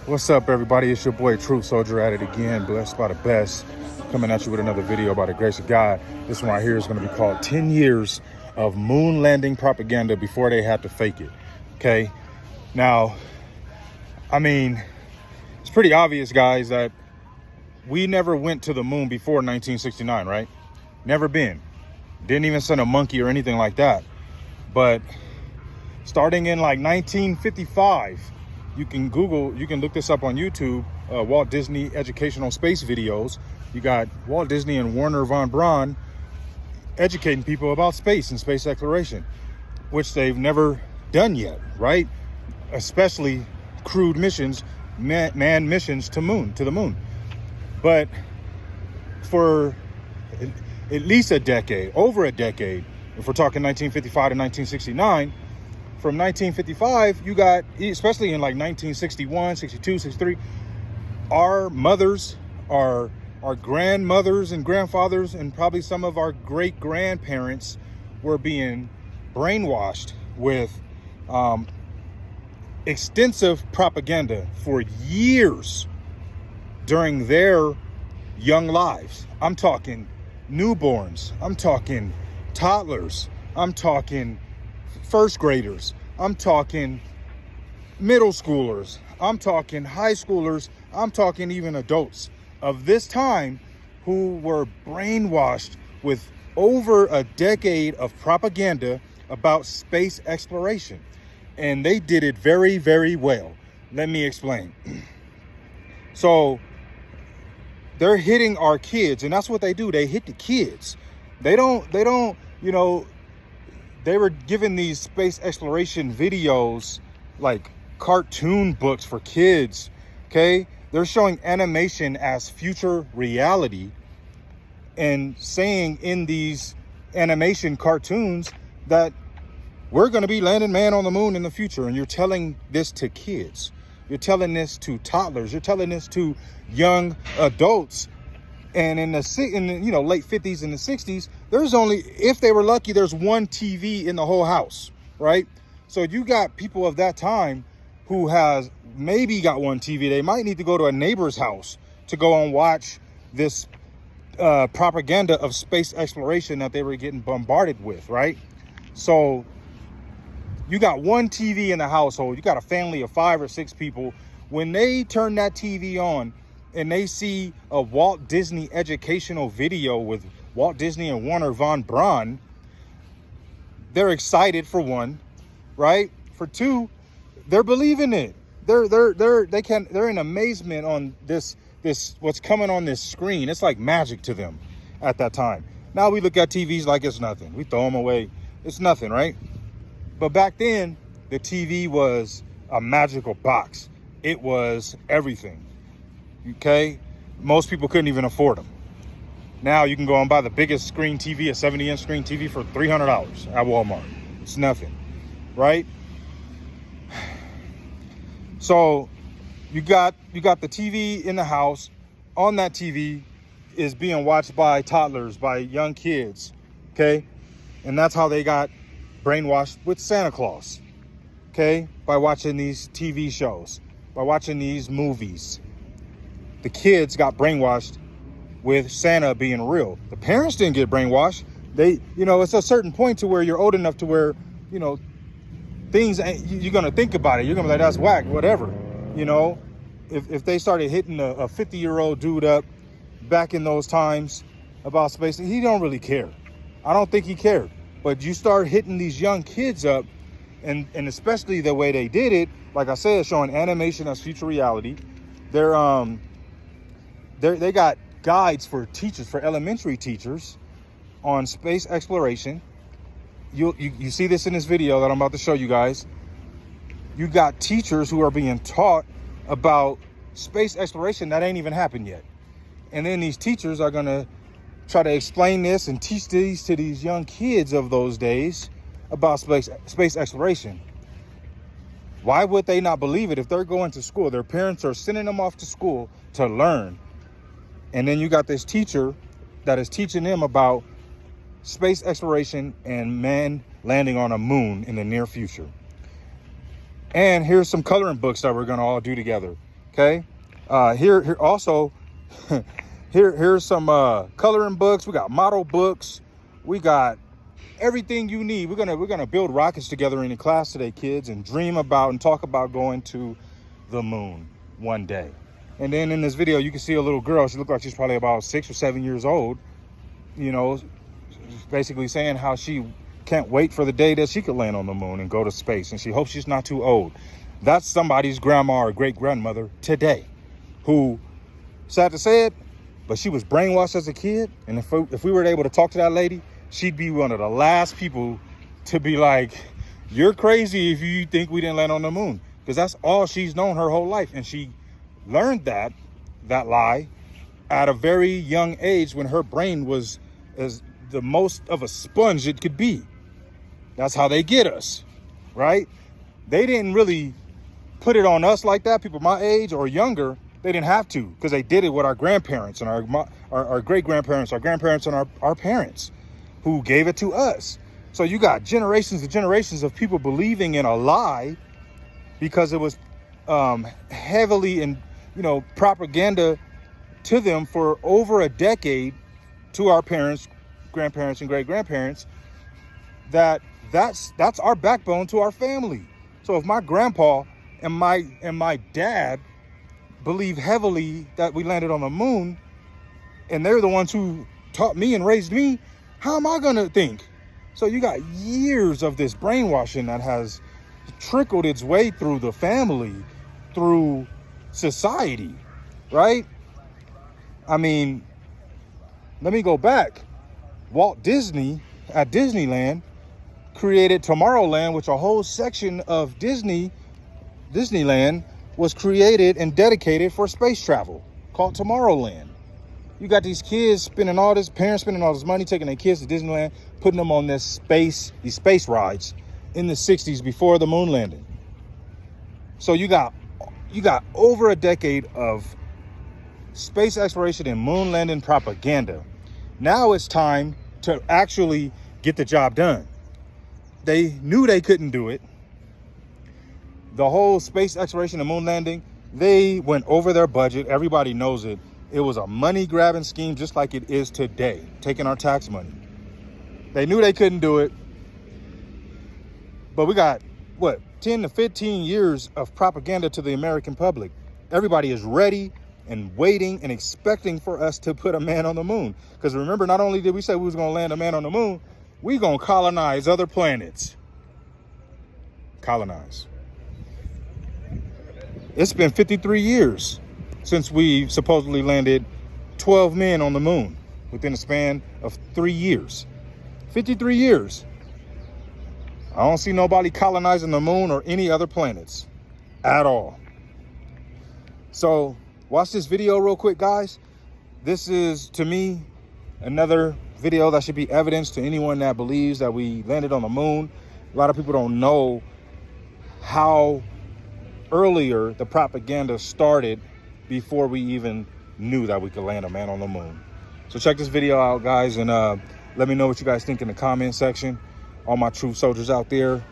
What's up, everybody? It's your boy Truth Soldier at it again, blessed by the best, coming at you with another video by the grace of God. This one right here is going to be called 10 years of moon landing propaganda before they had to fake it. Okay, now, I mean, it's pretty obvious, guys, that we never went to the moon before 1969, right? Never been. Didn't even send a monkey or anything like that. But starting in like 1955, you can look this up on YouTube, Walt Disney educational space videos. You got Walt Disney and Wernher von Braun educating people about space and space exploration, which they've never done yet, right? Especially crewed missions, manned missions to the moon. But for at least a decade, over a decade, if we're talking 1955 to 1969, from 1955, you got, especially in like 1961, 62, 63, our mothers, our grandmothers and grandfathers, and probably some of our great grandparents were being brainwashed with extensive propaganda for years during their young lives. I'm talking newborns, I'm talking toddlers, I'm talking first graders, I'm talking middle schoolers, I'm talking high schoolers, I'm talking even adults of this time who were brainwashed with over a decade of propaganda about space exploration. And they did it very, very well. Let me explain. So they're hitting our kids, and that's what they do. They hit the kids. They don't, you know, they were given these space exploration videos like cartoon books for kids, okay? They're showing animation as future reality and saying in these animation cartoons that we're going to be landing man on the moon in the future. And you're telling this to kids. You're telling this to toddlers. You're telling this to young adults. And in the late 50s and the 60s, there's only, if they were lucky, there's one TV in the whole house, right? So you got people of that time who has maybe got one TV. They might need to go to a neighbor's house to go and watch this propaganda of space exploration that they were getting bombarded with, right? So you got one TV in the household. You got a family of 5 or 6 people. When they turn that TV on and they see a Walt Disney educational video with Walt Disney and Wernher von Braun, they're excited for one, right? For two, they're believing it. They're in amazement on this what's coming on this screen. It's like magic to them at that time. Now we look at TVs like it's nothing. We throw them away. It's nothing, right? But back then, the TV was a magical box. It was everything. Okay, most people couldn't even afford them. Now you can go and buy the biggest screen TV, a 70-inch screen TV, for $300 at Walmart. It's nothing, right? So you got the TV in the house. On that TV is being watched by toddlers, by young kids, okay? And that's how they got brainwashed with Santa Claus, okay? By watching these TV shows, by watching these movies. The kids got brainwashed with Santa being real. The parents didn't get brainwashed. It's a certain point to where you're old enough to where, things, you're going to think about it. You're going to be like, that's whack, whatever. If they started hitting a 50-year-old dude up back in those times about space, he don't really care. I don't think he cared. But you start hitting these young kids up, and especially the way they did it, like I said, showing animation as future reality. They got guides for teachers, for elementary teachers, on space exploration. You see this in this video that I'm about to show you guys. You got teachers who are being taught about space exploration that ain't even happened yet. And then these teachers are going to try to explain this and teach these to these young kids of those days about space exploration. Why would they not believe it if they're going to school? Their parents are sending them off to school to learn. And then you got this teacher that is teaching them about space exploration and man landing on a moon in the near future. And here's some coloring books that we're going to all do together. Okay. Here also, here's some coloring books. We got model books. We got everything you need. We're gonna build rockets together in the class today, kids, and dream about and talk about going to the moon one day. And then in this video, you can see a little girl. She looked like she's probably about 6 or 7 years old. You know, basically saying how she can't wait for the day that she could land on the moon and go to space, and she hopes she's not too old. That's somebody's grandma or great grandmother today, who, sad to say it, but she was brainwashed as a kid. And if we were able to talk to that lady, she'd be one of the last people to be like, you're crazy if you think we didn't land on the moon, because that's all she's known her whole life. And she learned that lie at a very young age, when her brain was as the most of a sponge it could be. That's how they get us, right? They didn't really put it on us like that. People my age or younger, they didn't have to, because they did it with our grandparents and our great grandparents, our grandparents, and our parents, who gave it to us. So you got generations and generations of people believing in a lie because it was heavily in, propaganda to them for over a decade, to our parents, grandparents, and great grandparents. That's our backbone to our family. So if my grandpa and my dad believe heavily that we landed on the moon, and they're the ones who taught me and raised me, how am I gonna think? So you got years of this brainwashing that has trickled its way through the family, through society, right? I mean, let me go back. Walt Disney at Disneyland created Tomorrowland, which a whole section of Disneyland was created and dedicated for space travel, called Tomorrowland. You got these kids parents spending all this money, taking their kids to Disneyland, putting them on these space rides in the 60s before the moon landing. So you got over a decade of space exploration and moon landing propaganda. Now it's time to actually get the job done. They knew they couldn't do it. The whole space exploration and moon landing, they went over their budget. Everybody knows it. It was a money grabbing scheme, just like it is today, taking our tax money. They knew they couldn't do it. But we got, 10 to 15 years of propaganda to the American public. Everybody is ready and waiting and expecting for us to put a man on the moon. Because remember, not only did we say we was going to land a man on the moon, we going to colonize other planets. Colonize. It's been 53 years since we supposedly landed 12 men on the moon within a span of 3 years. 53 years. I don't see nobody colonizing the moon or any other planets at all. So watch this video real quick, guys. This is, to me, another video that should be evidence to anyone that believes that we landed on the moon. A lot of people don't know how earlier the propaganda started before we even knew that we could land a man on the moon. So check this video out, guys, and let me know what you guys think in the comment section. All my truth soldiers out there,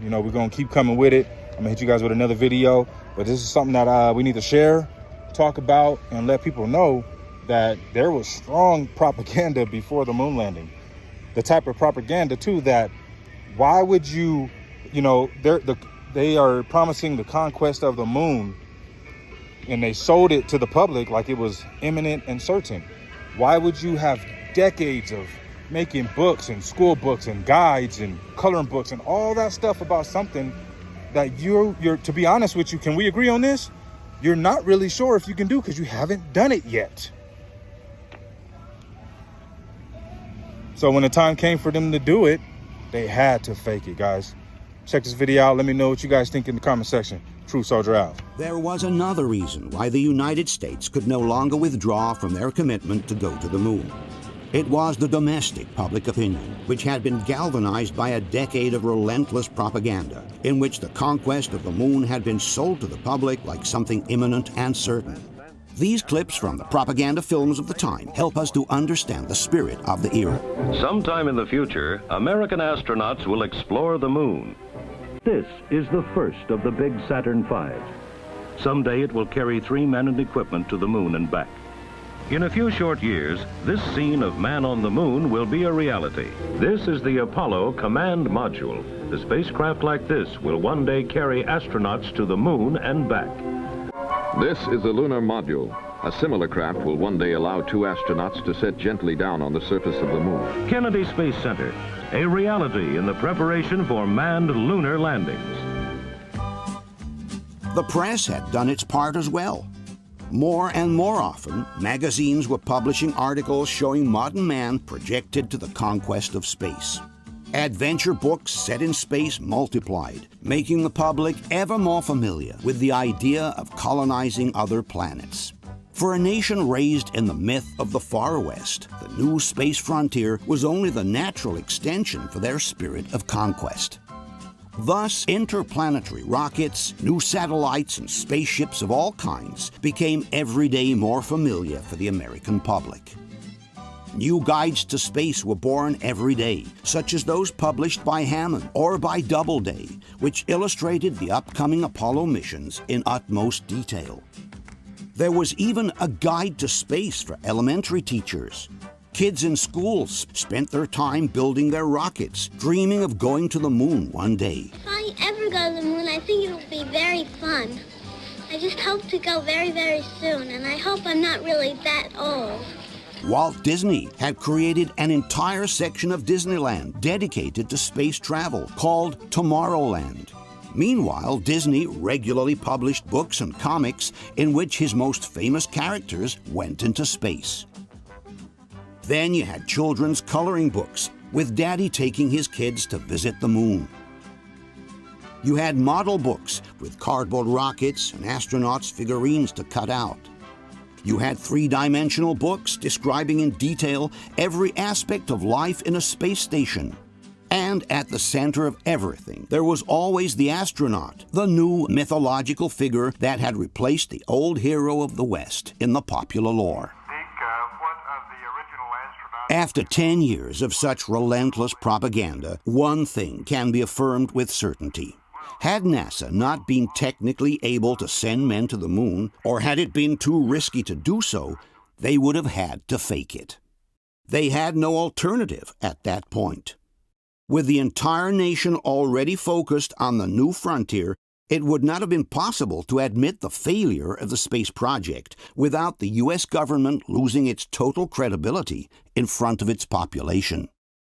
we're gonna keep coming with it. I'm gonna hit you guys with another video, but this is something that we need to share, talk about, and let people know that there was strong propaganda before the moon landing. The type of propaganda too that, why would you, they are promising the conquest of the moon, and they sold it to the public like it was imminent and certain. Why would you have decades of making books and school books and guides and coloring books and all that stuff about something that you're to be honest with you, can we agree on this? You're not really sure if you can do, because you haven't done it yet. So when the time came for them to do it, they had to fake it, guys. Check this video out. Let me know what you guys think in the comment section. Truth Soldier out. There was another reason why the United States could no longer withdraw from their commitment to go to the moon. It was the domestic public opinion, which had been galvanized by a decade of relentless propaganda, in which the conquest of the moon had been sold to the public like something imminent and certain. These clips from the propaganda films of the time help us to understand the spirit of the era. Sometime in the future, American astronauts will explore the moon. This is the first of the big Saturn V. Someday it will carry 3 men and equipment to the moon and back. In a few short years, this scene of man on the moon will be a reality. This is the Apollo Command Module. A spacecraft like this will one day carry astronauts to the moon and back. This is the lunar module. A similar craft will one day allow 2 astronauts to set gently down on the surface of the moon. Kennedy Space Center, a reality in the preparation for manned lunar landings. The press had done its part as well. More and more often, magazines were publishing articles showing modern man projected to the conquest of space. Adventure books set in space multiplied, making the public ever more familiar with the idea of colonizing other planets. For a nation raised in the myth of the Far West, the new space frontier was only the natural extension for their spirit of conquest. Thus, interplanetary rockets, new satellites, and spaceships of all kinds became every day more familiar for the American public. New guides to space were born every day, such as those published by Hammond or by Doubleday, which illustrated the upcoming Apollo missions in utmost detail. There was even a guide to space for elementary teachers. Kids in schools spent their time building their rockets, dreaming of going to the moon one day. If I ever go to the moon, I think it'll be very fun. I just hope to go very, very soon, and I hope I'm not really that old. Walt Disney had created an entire section of Disneyland dedicated to space travel called Tomorrowland. Meanwhile, Disney regularly published books and comics in which his most famous characters went into space. Then you had children's coloring books, with Daddy taking his kids to visit the moon. You had model books with cardboard rockets and astronauts' figurines to cut out. You had 3-dimensional books describing in detail every aspect of life in a space station. And at the center of everything, there was always the astronaut, the new mythological figure that had replaced the old hero of the West in the popular lore. After 10 years of such relentless propaganda, one thing can be affirmed with certainty. Had NASA not been technically able to send men to the moon, or had it been too risky to do so, they would have had to fake it. They had no alternative at that point. With the entire nation already focused on the new frontier, it would not have been possible to admit the failure of the space project without the U.S. government losing its total credibility in front of its population.